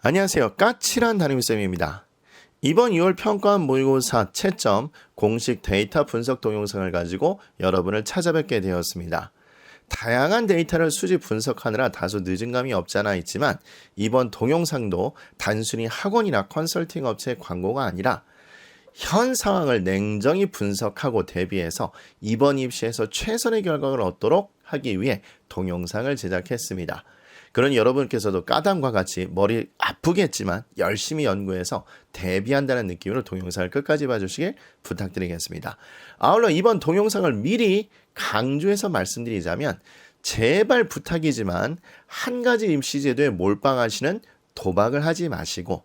안녕하세요. 까칠한 담임쌤입니다. 이번 2월 평가원 모의고사 채점 공식 데이터 분석 동영상을 가지고 여러분을 찾아뵙게 되었습니다. 다양한 데이터를 수집 분석하느라 다소 늦은 감이 없지 않아 있지만 이번 동영상도 단순히 학원이나 컨설팅 업체의 광고가 아니라 현 상황을 냉정히 분석하고 대비해서 이번 입시에서 최선의 결과를 얻도록 하기 위해 동영상을 제작했습니다. 그러니 여러분께서도 까담과 같이 머리 아프겠지만 열심히 연구해서 대비한다는 느낌으로 동영상을 끝까지 봐주시길 부탁드리겠습니다. 아울러 이번 동영상을 미리 강조해서 말씀드리자면 제발 부탁이지만 한 가지 입시제도에 몰빵하시는 도박을 하지 마시고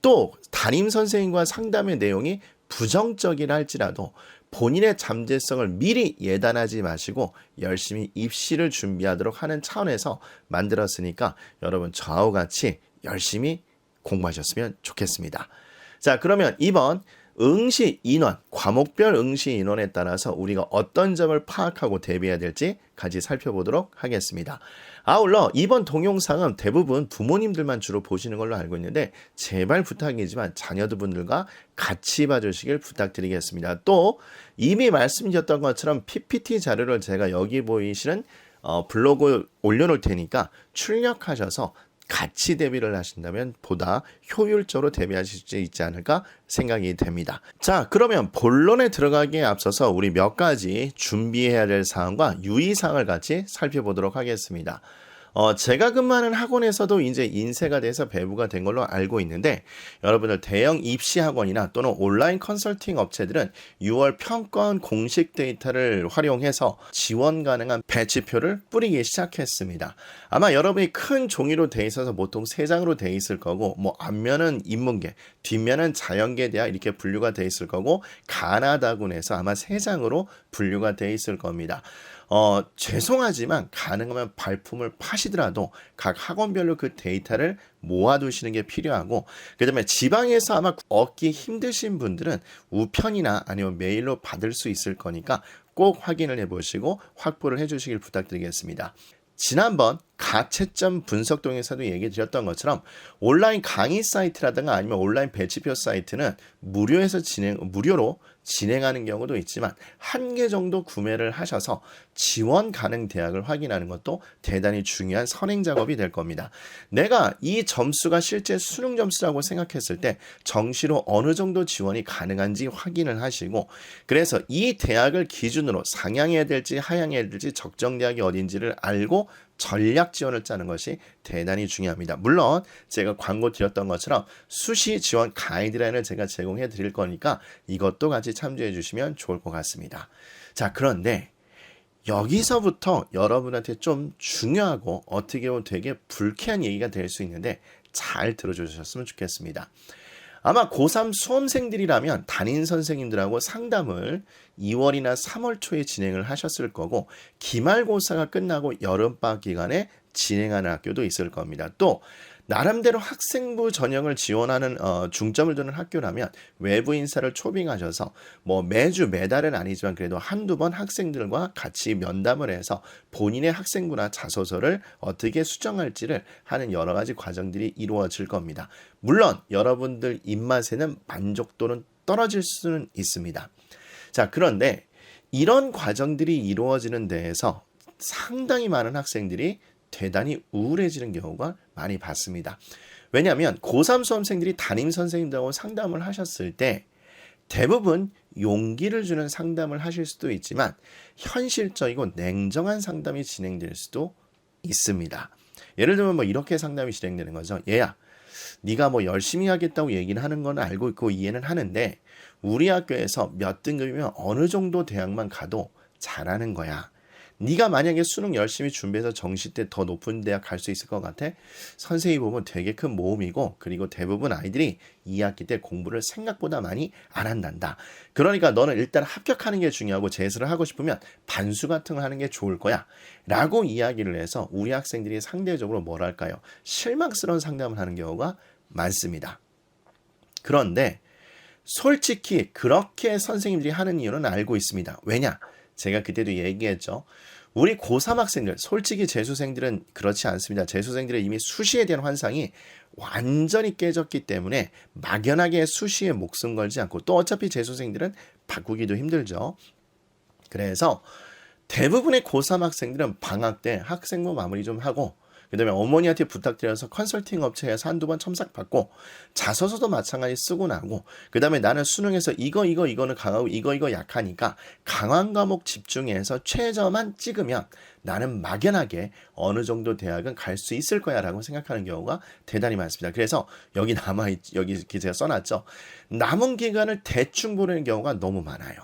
또 담임선생님과 상담의 내용이 부정적이라 할지라도 본인의 잠재성을 미리 예단하지 마시고 열심히 입시를 준비하도록 하는 차원에서 만들었으니까 여러분 저하고 같이 열심히 공부하셨으면 좋겠습니다. 자, 그러면 이번 응시 인원, 과목별 응시 인원에 따라서 우리가 어떤 점을 파악하고 대비해야 될지 같이 살펴보도록 하겠습니다. 아울러 이번 동영상은 대부분 부모님들만 주로 보시는 걸로 알고 있는데 제발 부탁이지만 자녀분들과 같이 봐주시길 부탁드리겠습니다. 또 이미 말씀드렸던 것처럼 PPT 자료를 제가 여기 보이시는 블로그에 올려놓을 테니까 출력하셔서 같이 대비를 하신다면 보다 효율적으로 대비하실 수 있지 않을까 생각이 됩니다. 자, 그러면 본론에 들어가기에 앞서서 우리 몇 가지 준비해야 될 사항과 유의사항을 같이 살펴보도록 하겠습니다. 제가 근무하는 학원에서도 이제 인쇄가 돼서 배부가 된 걸로 알고 있는데 여러분들 대형 입시 학원이나 또는 온라인 컨설팅 업체들은 6월 평가원 공식 데이터를 활용해서 지원 가능한 배치표를 뿌리기 시작했습니다. 아마 여러분이 큰 종이로 돼 있어서 보통 3장으로 돼 있을 거고 뭐 앞면은 인문계, 뒷면은 자연계 대학 이렇게 분류가 돼 있을 거고 가나다군에서 아마 3장으로 분류가 돼 있을 겁니다. 죄송하지만 가능하면 발품을 파시더라도 각 학원별로 그 데이터를 모아두시는 게 필요하고 그 다음에 지방에서 아마 얻기 힘드신 분들은 우편이나 아니면 메일로 받을 수 있을 거니까 꼭 확인을 해보시고 확보를 해주시길 부탁드리겠습니다. 지난번 가채점 분석 동영상에서도 얘기 드렸던 것처럼 온라인 강의 사이트라든가 아니면 온라인 배치표 사이트는 무료로 진행하는 경우도 있지만 한 개 정도 구매를 하셔서 지원 가능 대학을 확인하는 것도 대단히 중요한 선행 작업이 될 겁니다. 내가 이 점수가 실제 수능 점수라고 생각했을 때 정시로 어느 정도 지원이 가능한지 확인을 하시고 그래서 이 대학을 기준으로 상향해야 될지 하향해야 될지 적정 대학이 어딘지를 알고 전략 지원을 짜는 것이 대단히 중요합니다. 물론 제가 광고 드렸던 것처럼 수시 지원 가이드라인을 제가 제공해 드릴 거니까 이것도 같이 참조해 주시면 좋을 것 같습니다. 자, 그런데 여기서부터 여러분한테 좀 중요하고 어떻게 보면 되게 불쾌한 얘기가 될 수 있는데 잘 들어주셨으면 좋겠습니다. 아마 고3 수험생들이라면 담임 선생님들하고 상담을 2월이나 3월 초에 진행을 하셨을 거고 기말고사가 끝나고 여름방학 기간에 진행하는 학교도 있을 겁니다. 또 나름대로 학생부 전형을 지원하는 중점을 두는 학교라면 외부 인사를 초빙하셔서 뭐 매달은 아니지만 그래도 한두 번 학생들과 같이 면담을 해서 본인의 학생부나 자소서를 어떻게 수정할지를 하는 여러 가지 과정들이 이루어질 겁니다. 물론 여러분들 입맛에는 만족도는 떨어질 수는 있습니다. 자, 그런데 이런 과정들이 이루어지는 데에서 상당히 많은 학생들이 대단히 우울해지는 경우가 많이 봤습니다. 왜냐하면 고3 수험생들이 담임 선생님들하고 상담을 하셨을 때 대부분 용기를 주는 상담을 하실 수도 있지만 현실적이고 냉정한 상담이 진행될 수도 있습니다. 예를 들면 뭐 이렇게 상담이 진행되는 거죠. 얘야, 네가 뭐 열심히 하겠다고 얘기는 하는 건 알고 있고 이해는 하는데 우리 학교에서 몇 등급이면 어느 정도 대학만 가도 잘하는 거야. 네가 만약에 수능 열심히 준비해서 정시 때 더 높은 대학 갈 수 있을 것 같아? 선생님이 보면 되게 큰 모험이고 그리고 대부분 아이들이 2학기 때 공부를 생각보다 많이 안 한단다. 그러니까 너는 일단 합격하는 게 중요하고 재수를 하고 싶으면 반수 같은 거 하는 게 좋을 거야 라고 이야기를 해서 우리 학생들이 상대적으로 뭐랄까요? 실망스러운 상담을 하는 경우가 많습니다. 그런데 솔직히 그렇게 선생님들이 하는 이유는 알고 있습니다. 왜냐? 제가 그때도 얘기했죠. 우리 고3 학생들, 솔직히 재수생들은 그렇지 않습니다. 재수생들은 이미 수시에 대한 환상이 완전히 깨졌기 때문에 막연하게 수시에 목숨 걸지 않고, 또 어차피 재수생들은 바꾸기도 힘들죠. 그래서 대부분의 고3 학생들은 방학 때 학생부 마무리 좀 하고, 그 다음에 어머니한테 부탁드려서 컨설팅 업체에서 한두 번 첨삭 받고, 자소서도 마찬가지 쓰고 나고, 그 다음에 나는 수능에서 이거는 강하고 이거 약하니까 강한 과목 집중해서 최저만 찍으면 나는 막연하게 어느 정도 대학은 갈 수 있을 거야 라고 생각하는 경우가 대단히 많습니다. 그래서 여기 기재가 써놨죠. 남은 기간을 대충 보내는 경우가 너무 많아요.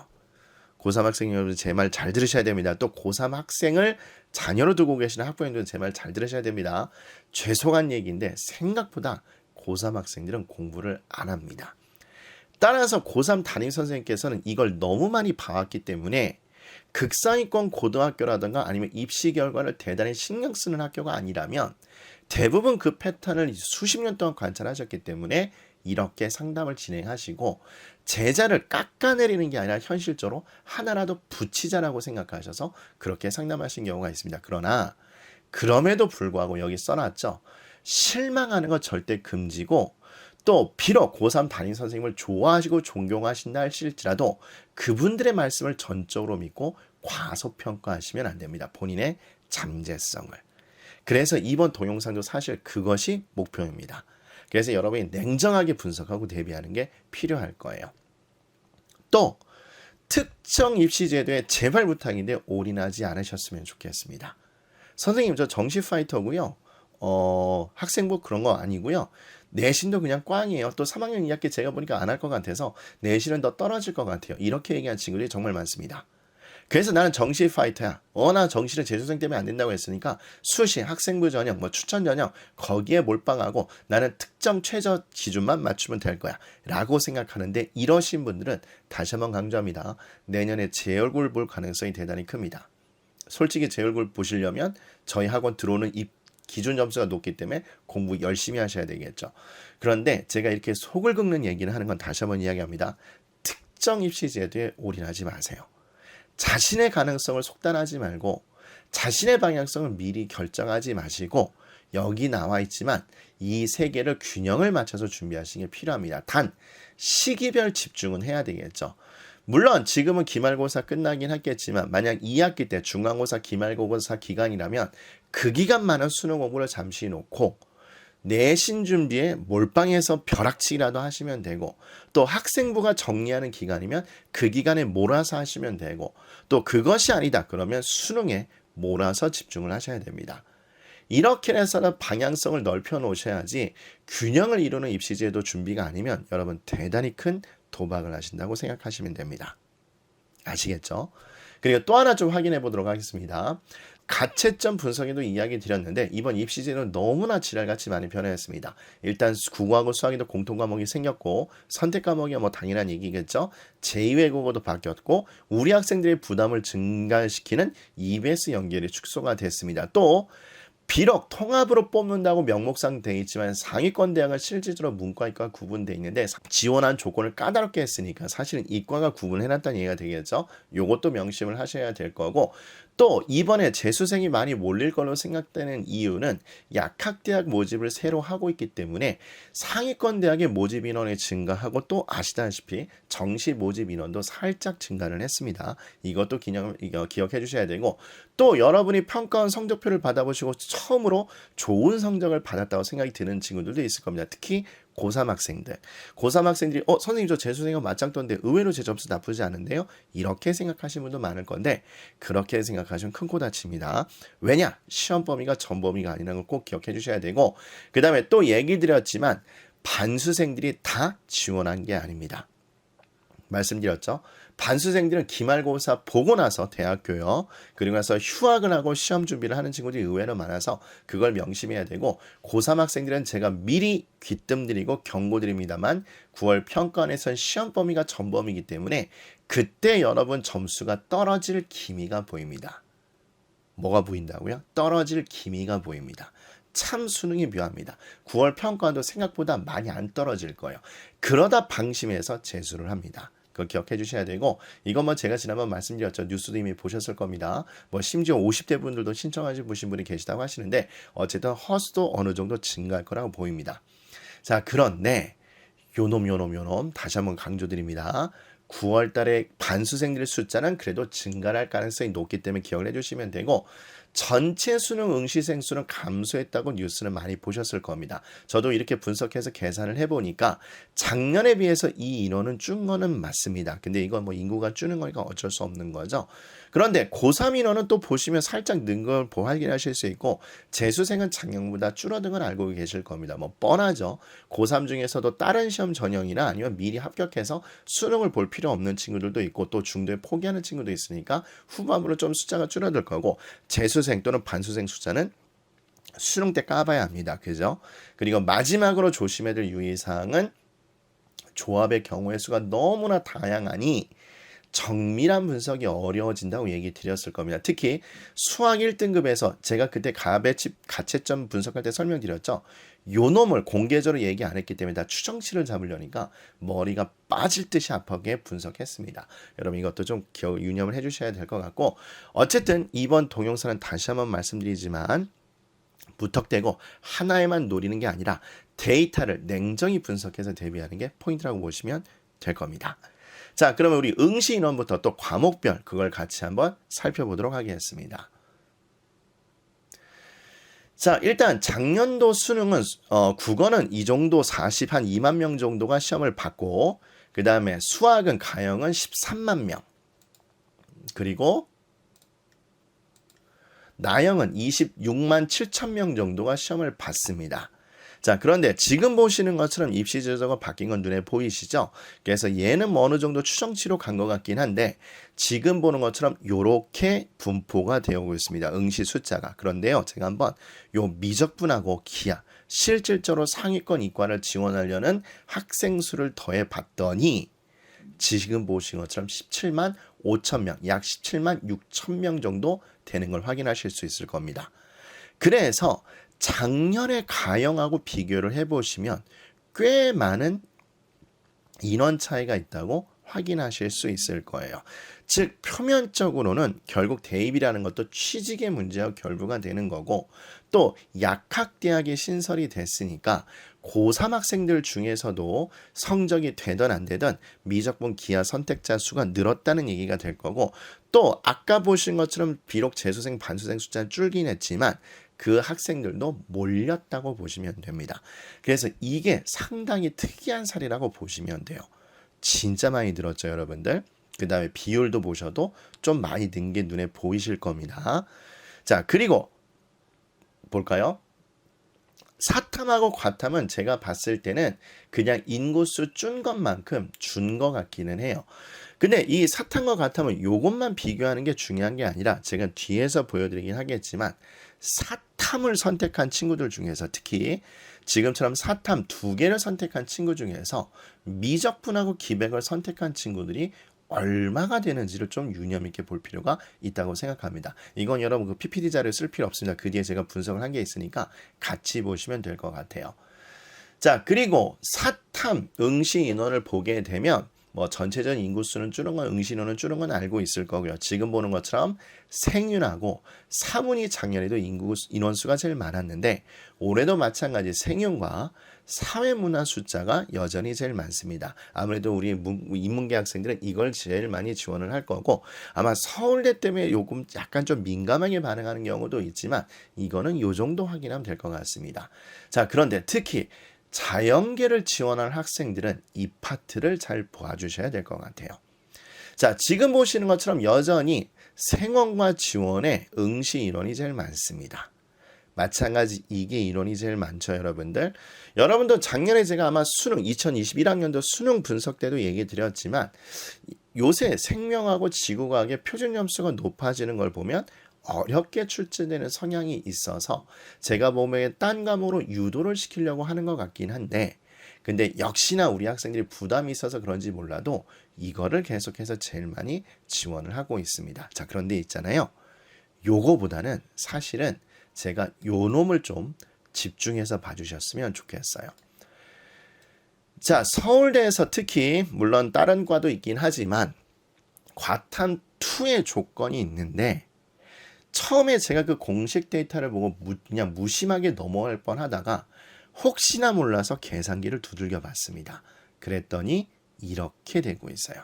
고3 학생 여러분 제 말 잘 들으셔야 됩니다. 또 고3 학생을 자녀로 두고 계시는 학부모님들은 제 말 잘 들으셔야 됩니다. 죄송한 얘기인데 생각보다 고3 학생들은 공부를 안 합니다. 따라서 고3 담임 선생님께서는 이걸 너무 많이 봐왔기 때문에 극상위권 고등학교라든가 아니면 입시 결과를 대단히 신경 쓰는 학교가 아니라면 대부분 그 패턴을 수십 년 동안 관찰하셨기 때문에 이렇게 상담을 진행하시고 제자를 깎아내리는 게 아니라 현실적으로 하나라도 붙이자라고 생각하셔서 그렇게 상담하신 경우가 있습니다. 그러나 그럼에도 불구하고 여기 써놨죠. 실망하는 거 절대 금지고, 또 비록 고3 담임 선생님을 좋아하시고 존경하신다 할지라도 그분들의 말씀을 전적으로 믿고 과소평가하시면 안 됩니다. 본인의 잠재성을. 그래서 이번 동영상도 사실 그것이 목표입니다. 그래서 여러분이 냉정하게 분석하고 대비하는 게 필요할 거예요. 또 특정 입시 제도에 제발 부탁인데 올인하지 않으셨으면 좋겠습니다. 선생님 저 정시 파이터고요. 학생부 그런 거 아니고요. 내신도 그냥 꽝이에요. 또 3학년 2학기 제가 보니까 안 할 것 같아서 내신은 더 떨어질 것 같아요. 이렇게 얘기한 친구들이 정말 많습니다. 그래서 나는 정시 파이터야. 나 정시는 재수생 때문에 안 된다고 했으니까 수시, 학생부 전형, 추천 전형 거기에 몰빵하고 나는 특정 최저 기준만 맞추면 될 거야 라고 생각하는데, 이러신 분들은 다시 한번 강조합니다. 내년에 제 얼굴 볼 가능성이 대단히 큽니다. 솔직히 제 얼굴 보시려면 저희 학원 들어오는 입 기준 점수가 높기 때문에 공부 열심히 하셔야 되겠죠. 그런데 제가 이렇게 속을 긁는 얘기를 하는 건 다시 한번 이야기합니다. 특정 입시 제도에 올인하지 마세요. 자신의 가능성을 속단하지 말고 자신의 방향성을 미리 결정하지 마시고, 여기 나와 있지만 이 세 개를 균형을 맞춰서 준비하시는 게 필요합니다. 단 시기별 집중은 해야 되겠죠. 물론 지금은 기말고사 끝나긴 했겠지만 만약 2학기 때 중간고사 기말고사 기간이라면 그 기간만은 수능 공부를 잠시 놓고 내신 준비에 몰빵해서 벼락치기라도 하시면 되고, 또 학생부가 정리하는 기간이면 그 기간에 몰아서 하시면 되고, 또 그것이 아니다 그러면 수능에 몰아서 집중을 하셔야 됩니다. 이렇게 해서는 방향성을 넓혀 놓으셔야지 균형을 이루는 입시제도 준비가 아니면 여러분 대단히 큰 도박을 하신다고 생각하시면 됩니다. 아시겠죠? 그리고 또 하나 좀 확인해 보도록 하겠습니다. 가채점 분석에도 이야기 드렸는데 이번 입시제도는 너무나 지랄같이 많이 변화했습니다. 일단 국어하고 수학에도 공통과목이 생겼고, 선택 과목이 당연한 얘기겠죠. 제2외국어도 바뀌었고, 우리 학생들의 부담을 증가시키는 EBS 연결이 축소가 됐습니다. 또 비록 통합으로 뽑는다고 명목상 돼 있지만 상위권 대학은 실질적으로 문과이과 구분돼 있는데 지원한 조건을 까다롭게 했으니까 사실은 이과가 구분해놨다는 얘기가 되겠죠. 요것도 명심을 하셔야 될 거고, 또 이번에 재수생이 많이 몰릴 걸로 생각되는 이유는 약학대학 모집을 새로 하고 있기 때문에 상위권 대학의 모집 인원이 증가하고, 또 아시다시피 정시 모집 인원도 살짝 증가를 했습니다. 이것도 기억해 주셔야 되고, 또 여러분이 평가원 성적표를 받아보시고 처음으로 좋은 성적을 받았다고 생각이 드는 친구들도 있을 겁니다. 특히 고3 학생들. 고3 학생들이 선생님 저 재수생은 맞짱떴는데 의외로 제 점수 나쁘지 않은데요? 이렇게 생각하시는 분도 많을 건데 그렇게 생각하시면 큰 코 다칩니다. 왜냐? 시험 범위가 전 범위가 아니라는 걸 꼭 기억해 주셔야 되고, 그 다음에 또 얘기 드렸지만 반수생들이 다 지원한 게 아닙니다. 말씀드렸죠? 반수생들은 기말고사 보고 나서 대학교요. 그리고 나서 휴학을 하고 시험 준비를 하는 친구들이 의외로 많아서 그걸 명심해야 되고, 고3 학생들은 제가 미리 귀뜸드리고 경고드립니다만 9월 평가원에선 시험 범위가 전범이기 때문에 그때 여러분 점수가 떨어질 기미가 보입니다. 뭐가 보인다고요? 떨어질 기미가 보입니다. 참 수능이 묘합니다. 9월 평가원도 생각보다 많이 안 떨어질 거예요. 그러다 방심해서 재수를 합니다. 그거 기억해 주셔야 되고, 이건 뭐 제가 지난번 말씀드렸죠. 뉴스도 이미 보셨을 겁니다. 뭐 심지어 50대 분들도 신청하신 분이 계시다고 하시는데, 어쨌든 허수도 어느 정도 증가할 거라고 보입니다. 자, 그런데 요놈 다시 한번 강조드립니다. 9월 달에 반수생들 숫자는 그래도 증가할 가능성이 높기 때문에 기억을 해주시면 되고, 전체 수능 응시생 수는 감소했다고 뉴스는 많이 보셨을 겁니다. 저도 이렇게 분석해서 계산을 해보니까 작년에 비해서 이 인원은 준 거는 맞습니다. 근데 이건 뭐 인구가 줄는 거니까 어쩔 수 없는 거죠. 그런데 고3 인원은 또 보시면 살짝 는 걸 확인하실 수 있고, 재수생은 작년보다 줄어든 걸 알고 계실 겁니다. 뭐 뻔하죠. 고3 중에서도 다른 시험 전형이나 아니면 미리 합격해서 수능을 볼 필요 없는 친구들도 있고, 또 중도에 포기하는 친구도 있으니까 후반부로 좀 숫자가 줄어들 거고, 재수생 또는 반수생 숫자는 수능 때 까봐야 합니다. 그죠? 그리고 마지막으로 조심해야 될 유의사항은 조합의 경우의 수가 너무나 다양하니 정밀한 분석이 어려워진다고 얘기 드렸을 겁니다. 특히 수학 1등급에서 제가 그때 가채점 분석할 때 설명드렸죠. 요 놈을 공개적으로 얘기 안 했기 때문에 다 추정치를 잡으려니까 머리가 빠질 듯이 아프게 분석했습니다. 여러분 이것도 좀 유념을 해주셔야 될 것 같고, 어쨌든 이번 동영상은 다시 한번 말씀드리지만 무턱대고 하나에만 노리는 게 아니라 데이터를 냉정히 분석해서 대비하는 게 포인트라고 보시면 될 겁니다. 자, 그러면 우리 응시 인원부터 또 과목별 그걸 같이 한번 살펴보도록 하겠습니다. 자, 일단 작년도 수능은 국어는 이 정도 40한 2만 명 정도가 시험을 봤고, 그 다음에 수학은 가형은 13만 명, 그리고 나형은 26만 7천 명 정도가 시험을 봤습니다. 자, 그런데 지금 보시는 것처럼 입시 제도가 바뀐 건 눈에 보이시죠? 그래서 얘는 뭐 어느 정도 추정치로 간 것 같긴 한데, 지금 보는 것처럼 요렇게 분포가 되어 오고 있습니다. 응시 숫자가. 그런데요, 제가 한번 요 미적분하고 기하, 실질적으로 상위권 이과를 지원하려는 학생 수를 더해 봤더니 지금 보신 것처럼 17만 5천 명, 약 17만 6천 명 정도 되는 걸 확인하실 수 있을 겁니다. 그래서 작년에 가형하고 비교를 해보시면 꽤 많은 인원 차이가 있다고 확인하실 수 있을 거예요. 즉 표면적으로는 결국 대입이라는 것도 취직의 문제와 결부가 되는 거고, 또 약학대학이 신설이 됐으니까 고3 학생들 중에서도 성적이 되든 안 되든 미적분 기하 선택자 수가 늘었다는 얘기가 될 거고, 또 아까 보신 것처럼 비록 재수생 반수생 숫자는 줄긴 했지만 그 학생들도 몰렸다고 보시면 됩니다. 그래서 이게 상당히 특이한 사례라고 보시면 돼요. 진짜 많이 늘었죠, 여러분들. 그 다음에 비율도 보셔도 좀 많이 는 게 눈에 보이실 겁니다. 자, 그리고 볼까요? 사탐하고 과탐은 제가 봤을 때는 그냥 인구수 준 것만큼 준 것 같기는 해요. 근데 이 사탐과 과탐은 요것만 비교하는 게 중요한 게 아니라, 제가 뒤에서 보여드리긴 하겠지만 사탐을 선택한 친구들 중에서, 특히 지금처럼 사탐 2개를 선택한 친구 중에서 미적분하고 기백을 선택한 친구들이 얼마가 되는지를 좀 유념 있게 볼 필요가 있다고 생각합니다. 이건 여러분 그 PPT 자료 쓸 필요 없습니다. 그 뒤에 제가 분석을 한 게 있으니까 같이 보시면 될 것 같아요. 자, 그리고 사탐 응시 인원을 보게 되면 뭐 전체적인 인구수는 줄은 건, 응시 인원은 줄은 건 알고 있을 거고요. 지금 보는 것처럼 생윤하고 사문이 작년에도 인원수가 제일 많았는데 올해도 마찬가지 생윤과 사회문화 숫자가 여전히 제일 많습니다. 아무래도 우리 인문계 학생들은 이걸 제일 많이 지원을 할 거고, 아마 서울대 때문에 요금 약간 좀 민감하게 반응하는 경우도 있지만 이거는 요 정도 확인하면 될 것 같습니다. 자, 그런데 특히 자연계를 지원할 학생들은 이 파트를 잘 봐주셔야 될 것 같아요. 자, 지금 보시는 것처럼 여전히 생원과 지원의 응시 인원이 제일 많습니다. 마찬가지 이게 인원이 제일 많죠, 여러분들. 여러분도 작년에 제가 아마 수능 2021학년도 수능 분석 때도 얘기 드렸지만 요새 생명하고 지구과학의 표준 점수가 높아지는 걸 보면 어렵게 출제되는 성향이 있어서 제가 보면 딴 과목으로 유도를 시키려고 하는 것 같긴 한데, 근데 역시나 우리 학생들이 부담이 있어서 그런지 몰라도 이거를 계속해서 제일 많이 지원을 하고 있습니다. 자, 그런데 있잖아요. 요거보다는 사실은 제가 요 놈을 좀 집중해서 봐주셨으면 좋겠어요. 자, 서울대에서 특히 물론 다른 과도 있긴 하지만 과탐2의 조건이 있는데 처음에 제가 그 공식 데이터를 보고 그냥 무심하게 넘어갈 뻔하다가 혹시나 몰라서 계산기를 두들겨 봤습니다. 그랬더니 이렇게 되고 있어요.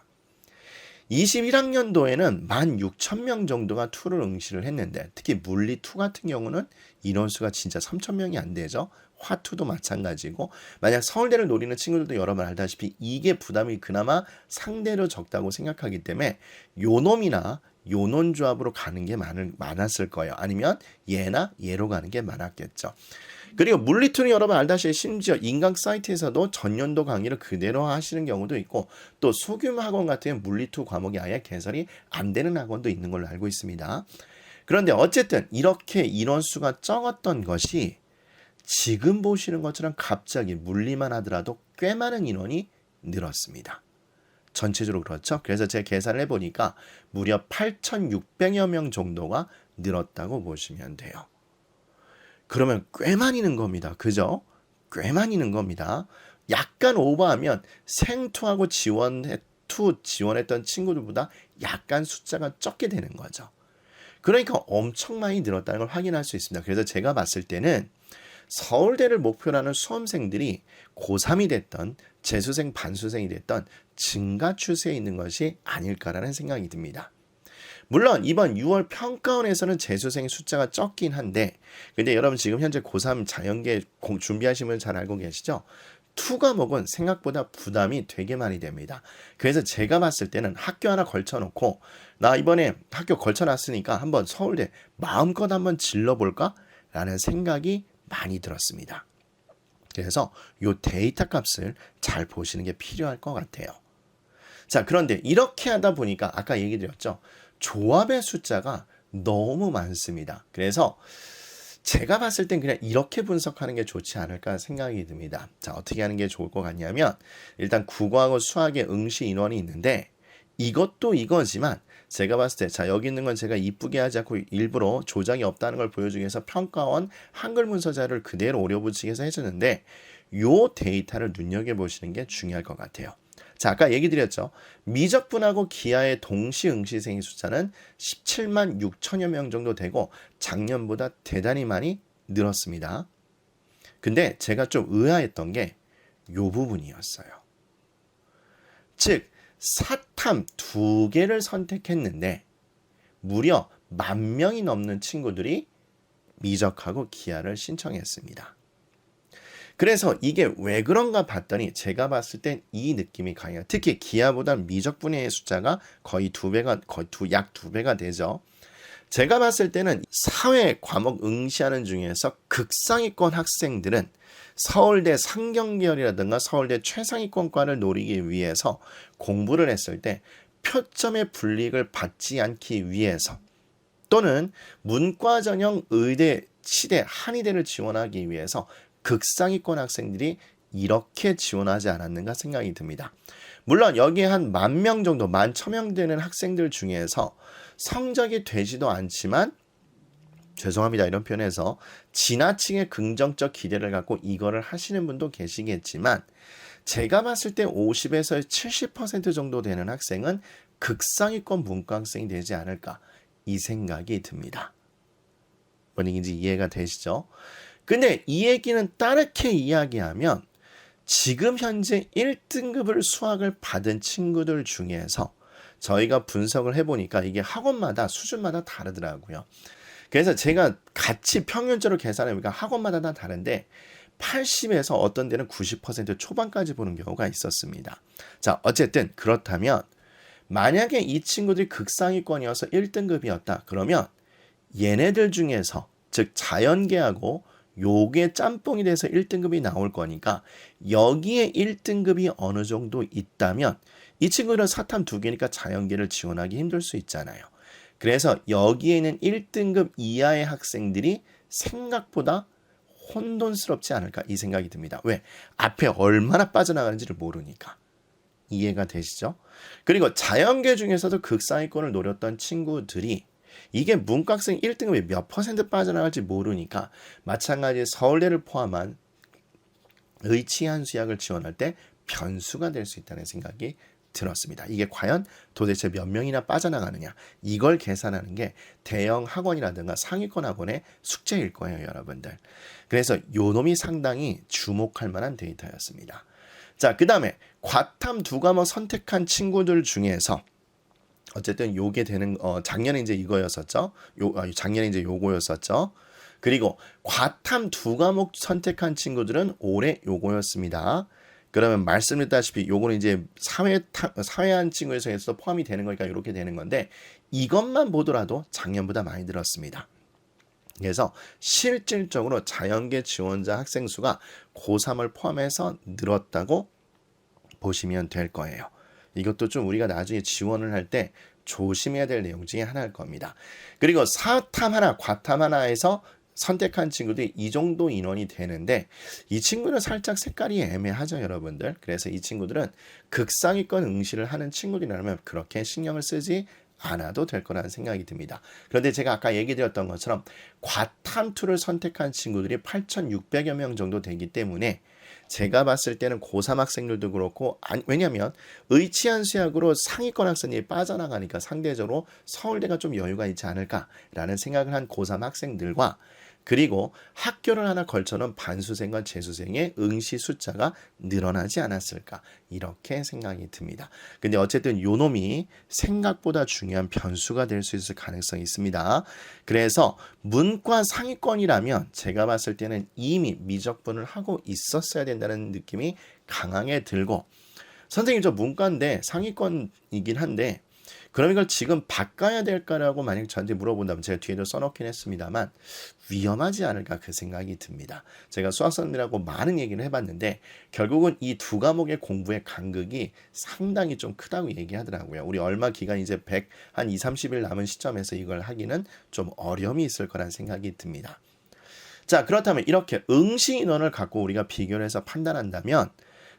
21학년도에는 16,000명 정도가 2를 응시를 했는데 특히 물리 2 같은 경우는 인원수가 진짜 3,000명이 안 되죠. 화2도 마찬가지고 만약 서울대를 노리는 친구들도 여러분 알다시피 이게 부담이 그나마 상대로 적다고 생각하기 때문에 요놈이나 요논 조합으로 가는 게 많았을 거예요. 아니면 얘나 얘로 가는 게 많았겠죠. 그리고 물리2는 여러분 알다시피 심지어 인강 사이트에서도 전년도 강의를 그대로 하시는 경우도 있고 또 소규모 학원 같은 물리2 과목이 아예 개설이 안 되는 학원도 있는 걸로 알고 있습니다. 그런데 어쨌든 이렇게 인원수가 적었던 것이 지금 보시는 것처럼 갑자기 물리만 하더라도 꽤 많은 인원이 늘었습니다. 전체적으로 그렇죠. 그래서 제가 계산을 해보니까 무려 8,600여 명 정도가 늘었다고 보시면 돼요. 그러면 꽤 많이 는 겁니다. 그죠? 꽤 많이 는 겁니다. 약간 오버하면 생투하고 지원했던 친구들보다 약간 숫자가 적게 되는 거죠. 그러니까 엄청 많이 늘었다는 걸 확인할 수 있습니다. 그래서 제가 봤을 때는 서울대를 목표로 하는 수험생들이 고3이 됐던 재수생, 반수생이 됐던 증가 추세에 있는 것이 아닐까라는 생각이 듭니다. 물론 이번 6월 평가원에서는 재수생 숫자가 적긴 한데 근데 여러분 지금 현재 고3 자연계 준비하시면 잘 알고 계시죠? 2 과목은 생각보다 부담이 되게 많이 됩니다. 그래서 제가 봤을 때는 학교 하나 걸쳐놓고 나 이번에 학교 걸쳐놨으니까 한번 서울대 마음껏 한번 질러볼까? 라는 생각이 많이 들었습니다. 그래서 이 데이터 값을 잘 보시는 게 필요할 것 같아요. 자, 그런데 이렇게 하다 보니까 아까 얘기 드렸죠. 조합의 숫자가 너무 많습니다. 그래서 제가 봤을 땐 그냥 이렇게 분석하는 게 좋지 않을까 생각이 듭니다. 자, 어떻게 하는 게 좋을 것 같냐면 일단 국어하고 수학의 응시 인원이 있는데 이것도 이거지만 제가 봤을 때 자 여기 있는 건 제가 이쁘게 하지 않고 일부러 조작이 없다는 걸 보여주기 위해서 평가원 한글 문서 자료를 그대로 오려붙이기 위해서 해주는데 요 데이터를 눈여겨보시는 게 중요할 것 같아요. 자, 아까 얘기 드렸죠. 미적분하고 기하의 동시 응시생의 숫자는 17만 6천여 명 정도 되고 작년보다 대단히 많이 늘었습니다. 근데 제가 좀 의아했던 게 요 부분이었어요. 즉 사탐 2개를 선택했는데 무려 10,000명이 넘는 친구들이 미적하고 기하를 신청했습니다. 그래서 이게 왜 그런가 봤더니 제가 봤을 땐 이 느낌이 강해요. 특히 기하보다 미적분의 숫자가 거의 약 2배가 되죠. 제가 봤을 때는 사회 과목 응시하는 중에서 극상위권 학생들은 서울대 상경계열이라든가 서울대 최상위권과를 노리기 위해서 공부를 했을 때 표점의 불이익을 받지 않기 위해서 또는 문과 전형 의대, 치대, 한의대를 지원하기 위해서 극상위권 학생들이 이렇게 지원하지 않았는가 생각이 듭니다. 물론 여기에 한 10,000명 정도, 11,000명 되는 학생들 중에서 성적이 되지도 않지만 죄송합니다. 이런 표현에서 지나치게 긍정적 기대를 갖고 이거를 하시는 분도 계시겠지만 제가 봤을 때 50에서 70% 정도 되는 학생은 극상위권 문과 학생이 되지 않을까 이 생각이 듭니다. 뭔 얘기인지 이해가 되시죠? 근데 이 얘기는 다르게 이야기하면 지금 현재 1등급을 수학을 받은 친구들 중에서 저희가 분석을 해보니까 이게 학원마다 수준마다 다르더라고요. 그래서 제가 같이 평균적으로 계산해보니까 학원마다 다 다른데 80에서 어떤 데는 90% 초반까지 보는 경우가 있었습니다. 자, 어쨌든 그렇다면 만약에 이 친구들이 극상위권이어서 1등급이었다. 그러면 얘네들 중에서 즉 자연계하고 요게 짬뽕이 돼서 1등급이 나올 거니까 여기에 1등급이 어느 정도 있다면 이 친구들은 사탐 2개니까 자연계를 지원하기 힘들 수 있잖아요. 그래서 여기에는 1등급 이하의 학생들이 생각보다 혼돈스럽지 않을까 이 생각이 듭니다. 왜? 앞에 얼마나 빠져나가는지를 모르니까. 이해가 되시죠? 그리고 자연계 중에서도 극상위권을 노렸던 친구들이 이게 문과학생 1등급이 몇 % 빠져나갈지 모르니까 마찬가지 서울대를 포함한 의치한 수학을 지원할 때 변수가 될 수 있다는 생각이 들었습니다. 이게 과연 도대체 몇 명이나 빠져나가느냐, 이걸 계산하는 게 대형 학원이라든가 상위권 학원의 숙제일 거예요, 여러분들. 그래서 요 놈이 상당히 주목할 만한 데이터였습니다. 자, 그 다음에 과탐 2과목 선택한 친구들 중에서 어쨌든 요게 되는 작년에 이제 이거였었죠. 작년에 이제 요거였었죠. 그리고 과탐 2과목 선택한 친구들은 올해 요거였습니다. 그러면 말씀드렸다시피 요거는 이제 사회한 친구에서 포함이 되는 거니까 이렇게 되는 건데, 이것만 보더라도 작년보다 많이 늘었습니다. 그래서 실질적으로 자연계 지원자 학생 수가 고3을 포함해서 늘었다고 보시면 될 거예요. 이것도 좀 우리가 나중에 지원을 할 때 조심해야 될 내용 중에 하나일 겁니다. 그리고 사탐 하나, 과탐 하나에서 선택한 친구들이 이 정도 인원이 되는데, 이 친구는 살짝 색깔이 애매하죠, 여러분들. 그래서 이 친구들은 극상위권 응시를 하는 친구들이라면 그렇게 신경을 쓰지 않아도 될 거라는 생각이 듭니다. 그런데 제가 아까 얘기 드렸던 것처럼 과탐2를 선택한 친구들이 8,600여 명 정도 되기 때문에 제가 봤을 때는 고3 학생들도 그렇고, 왜냐하면 의치안수학으로 상위권 학생들이 빠져나가니까 상대적으로 서울대가 좀 여유가 있지 않을까라는 생각을 한 고3 학생들과, 그리고 학교를 하나 걸쳐놓은 반수생과 재수생의 응시 숫자가 늘어나지 않았을까, 이렇게 생각이 듭니다. 근데 어쨌든 요 놈이 생각보다 중요한 변수가 될 수 있을 가능성이 있습니다. 그래서 문과 상위권이라면 제가 봤을 때는 이미 미적분을 하고 있었어야 된다는 느낌이 강하게 들고, 선생님 저 문과인데 상위권이긴 한데 그럼 이걸 지금 바꿔야 될까라고 만약 저한테 물어본다면 제가 뒤에도 써놓긴 했습니다만 위험하지 않을까, 그 생각이 듭니다. 제가 수학선생님들하고 많은 얘기를 해봤는데 결국은 이 2과목의 공부의 간극이 상당히 좀 크다고 얘기하더라고요. 우리 얼마 기간 이제 한 2-30일 남은 시점에서 이걸 하기는 좀 어려움이 있을 거란 생각이 듭니다. 자, 그렇다면 이렇게 응시 인원을 갖고 우리가 비교를 해서 판단한다면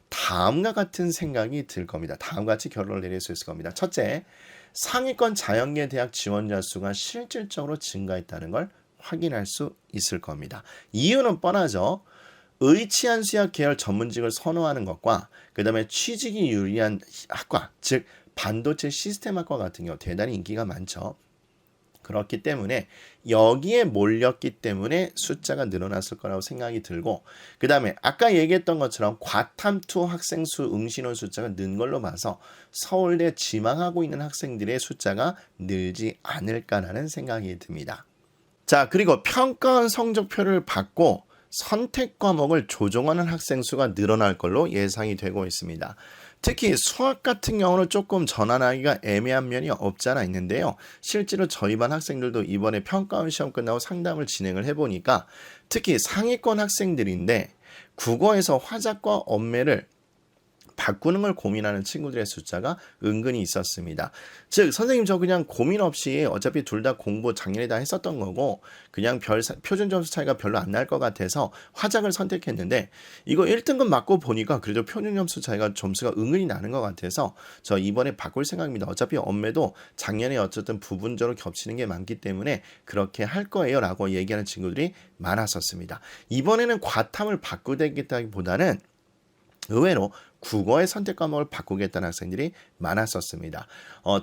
다음과 같은 생각이 들 겁니다. 다음과 같이 결론을 내릴 수 있을 겁니다. 첫째, 상위권 자연계 대학 지원자 수가 실질적으로 증가했다는 걸 확인할 수 있을 겁니다. 이유는 뻔하죠. 의치안수학 계열 전문직을 선호하는 것과 그 다음에 취직이 유리한 학과, 즉 반도체 시스템학과 같은 경우 대단히 인기가 많죠. 그렇기 때문에 여기에 몰렸기 때문에 숫자가 늘어났을 거라고 생각이 들고, 그 다음에 아까 얘기했던 것처럼 과탐2 학생 수 응시인원 숫자가 는 걸로 봐서 서울대 지망하고 있는 학생들의 숫자가 늘지 않을까라는 생각이 듭니다. 자, 그리고 평가원 성적표를 받고 선택 과목을 조정하는 학생 수가 늘어날 걸로 예상이 되고 있습니다. 특히 수학 같은 경우는 조금 전환하기가 애매한 면이 없지 않아 있는데요. 실제로 저희 반 학생들도 이번에 평가원 시험 끝나고 상담을 진행을 해보니까 특히 상위권 학생들인데 국어에서 화작과 언매를 바꾸는 걸 고민하는 친구들의 숫자가 은근히 있었습니다. 즉 선생님 저 그냥 고민 없이 어차피 둘 다 공부 작년에 다 했었던 거고 그냥 표준 점수 차이가 별로 안 날 것 같아서 화작을 선택했는데 이거 1등급 맞고 보니까 그래도 표준 점수 차이가 점수가 은근히 나는 것 같아서 저 이번에 바꿀 생각입니다. 어차피 언매도 작년에 어쨌든 부분적으로 겹치는 게 많기 때문에 그렇게 할 거예요 라고 얘기하는 친구들이 많았었습니다. 이번에는 과탐을 바꾸겠다기보다는 의외로 국어의 선택 과목을 바꾸겠다는 학생들이 많았었습니다.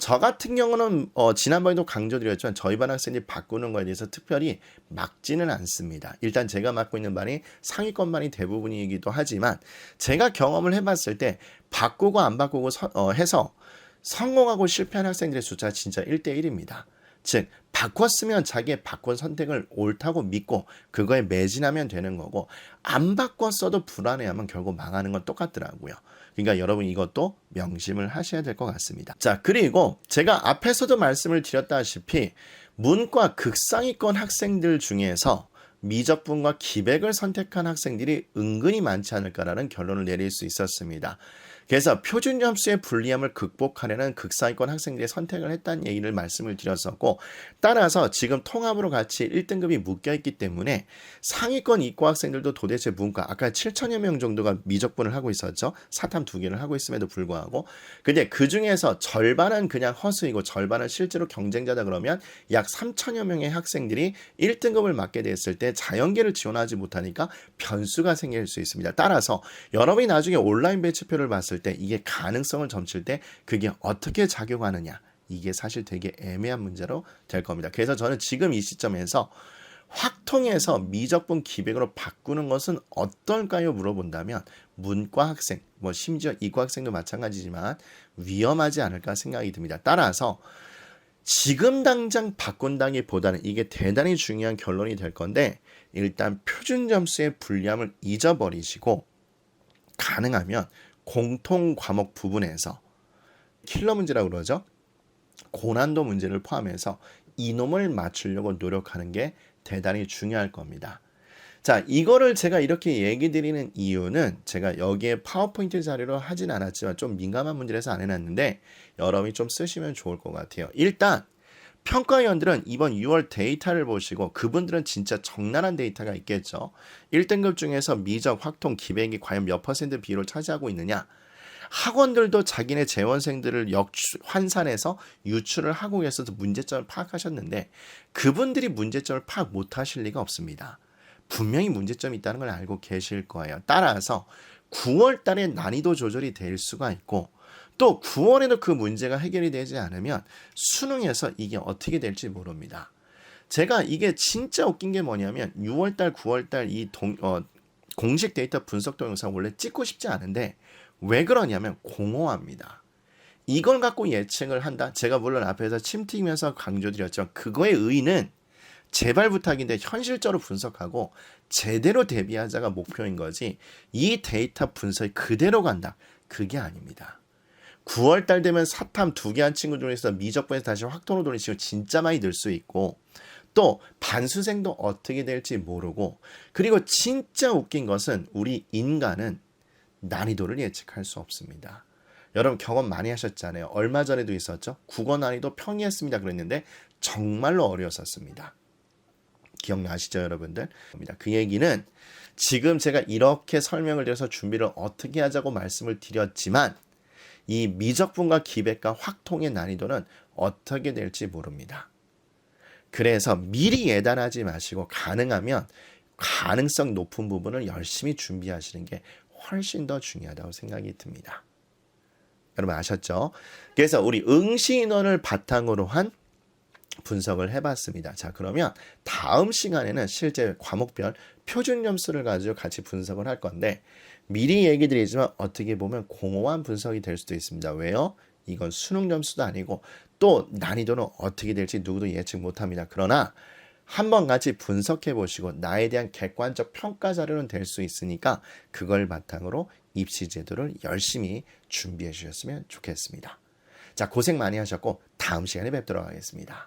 저 같은 경우는 지난번에도 강조드렸지만 저희 반 학생들이 바꾸는 거에 대해서 특별히 막지는 않습니다. 일단 제가 맡고 있는 반이 상위권 반이 대부분이기도 하지만 제가 경험을 해봤을 때 바꾸고 안 바꾸고 해서 성공하고 실패한 학생들의 숫자가 진짜 1대1입니다. 즉 바꿨으면 자기의 바꾼 선택을 옳다고 믿고 그거에 매진하면 되는 거고, 안 바꿨어도 불안해하면 결국 망하는 건 똑같더라고요. 그러니까 여러분 이것도 명심을 하셔야 될 것 같습니다. 자, 그리고 제가 앞에서도 말씀을 드렸다시피 문과 극상위권 학생들 중에서 미적분과 기백을 선택한 학생들이 은근히 많지 않을까라는 결론을 내릴 수 있었습니다. 그래서 표준 점수의 불리함을 극복하려는 극상위권 학생들이 선택을 했다는 얘기를 말씀을 드렸었고, 따라서 지금 통합으로 같이 1등급이 묶여있기 때문에 상위권 이과 학생들도 도대체 문과, 아까 7천여 명 정도가 미적분을 하고 있었죠. 사탐 2개를 하고 있음에도 불구하고. 근데 그 중에서 절반은 그냥 허수이고 절반은 실제로 경쟁자다 그러면 약 3천여 명의 학생들이 1등급을 맞게 됐을 때 자연계를 지원하지 못하니까 변수가 생길 수 있습니다. 따라서 여러분이 나중에 온라인 배치표를 봤을 때 이게 가능성을 점칠 때 그게 어떻게 작용하느냐, 이게 사실 되게 애매한 문제로 될 겁니다. 그래서 저는 지금 이 시점에서 확통해서 미적분 기백으로 바꾸는 것은 어떨까요? 물어본다면 문과 학생, 뭐 심지어 이과 학생도 마찬가지지만 위험하지 않을까 생각이 듭니다. 따라서 지금 당장 바꾼다기보다는 이게 대단히 중요한 결론이 될 건데, 일단 표준 점수의 불리함을 잊어버리시고 가능하면 공통 과목 부분에서 킬러 문제라고 그러죠. 고난도 문제를 포함해서 이놈을 맞추려고 노력하는 게 대단히 중요할 겁니다. 자, 이거를 제가 이렇게 얘기 드리는 이유는 제가 여기에 파워포인트 자료로 하진 않았지만 좀 민감한 문제라서 안 해놨는데 여러분이 좀 쓰시면 좋을 것 같아요. 일단 평가위원들은 이번 6월 데이터를 보시고 그분들은 진짜 적나라한 데이터가 있겠죠. 1등급 중에서 미적, 확통, 기백이 과연 몇 % 비율을 차지하고 있느냐. 학원들도 자기네 재원생들을 환산해서 유출을 하고 계셔서 문제점을 파악하셨는데 그분들이 문제점을 파악 못하실 리가 없습니다. 분명히 문제점이 있다는 걸 알고 계실 거예요. 따라서 9월 달에 난이도 조절이 될 수가 있고 또 9월에도 그 문제가 해결이 되지 않으면 수능에서 이게 어떻게 될지 모릅니다. 제가 이게 진짜 웃긴 게 뭐냐면 6월달, 9월달 이 공식 데이터 분석 동영상 원래 찍고 싶지 않은데 왜 그러냐면 공허합니다. 이걸 갖고 예측을 한다? 제가 물론 앞에서 침 튀기면서 강조드렸죠. 그거의 의의는 제발 부탁인데 현실적으로 분석하고 제대로 대비하자가 목표인 거지 이 데이터 분석이 그대로 간다. 그게 아닙니다. 9월달 되면 사탐 2개 한 친구 중에서 미적분에서 다시 확통으로 돌린 친구 진짜 많이 늘 수 있고 또 반수생도 어떻게 될지 모르고 그리고 진짜 웃긴 것은 우리 인간은 난이도를 예측할 수 없습니다. 여러분 경험 많이 하셨잖아요. 얼마 전에도 있었죠. 국어 난이도 평이했습니다. 그랬는데 정말로 어려웠었습니다. 기억나시죠 여러분들? 그 얘기는 지금 제가 이렇게 설명을 드려서 준비를 어떻게 하자고 말씀을 드렸지만 이 미적분과 기백과 확통의 난이도는 어떻게 될지 모릅니다. 그래서 미리 예단하지 마시고 가능하면 가능성 높은 부분을 열심히 준비하시는 게 훨씬 더 중요하다고 생각이 듭니다. 여러분 아셨죠? 그래서 우리 응시 인원을 바탕으로 한 분석을 해봤습니다. 자, 그러면 다음 시간에는 실제 과목별 표준 점수를 가지고 같이 분석을 할 건데 미리 얘기 드리지만 어떻게 보면 공허한 분석이 될 수도 있습니다. 왜요? 이건 수능 점수도 아니고 또 난이도는 어떻게 될지 누구도 예측 못합니다. 그러나 한번 같이 분석해 보시고 나에 대한 객관적 평가 자료는 될 수 있으니까 그걸 바탕으로 입시 제도를 열심히 준비해 주셨으면 좋겠습니다. 자, 고생 많이 하셨고 다음 시간에 뵙도록 하겠습니다.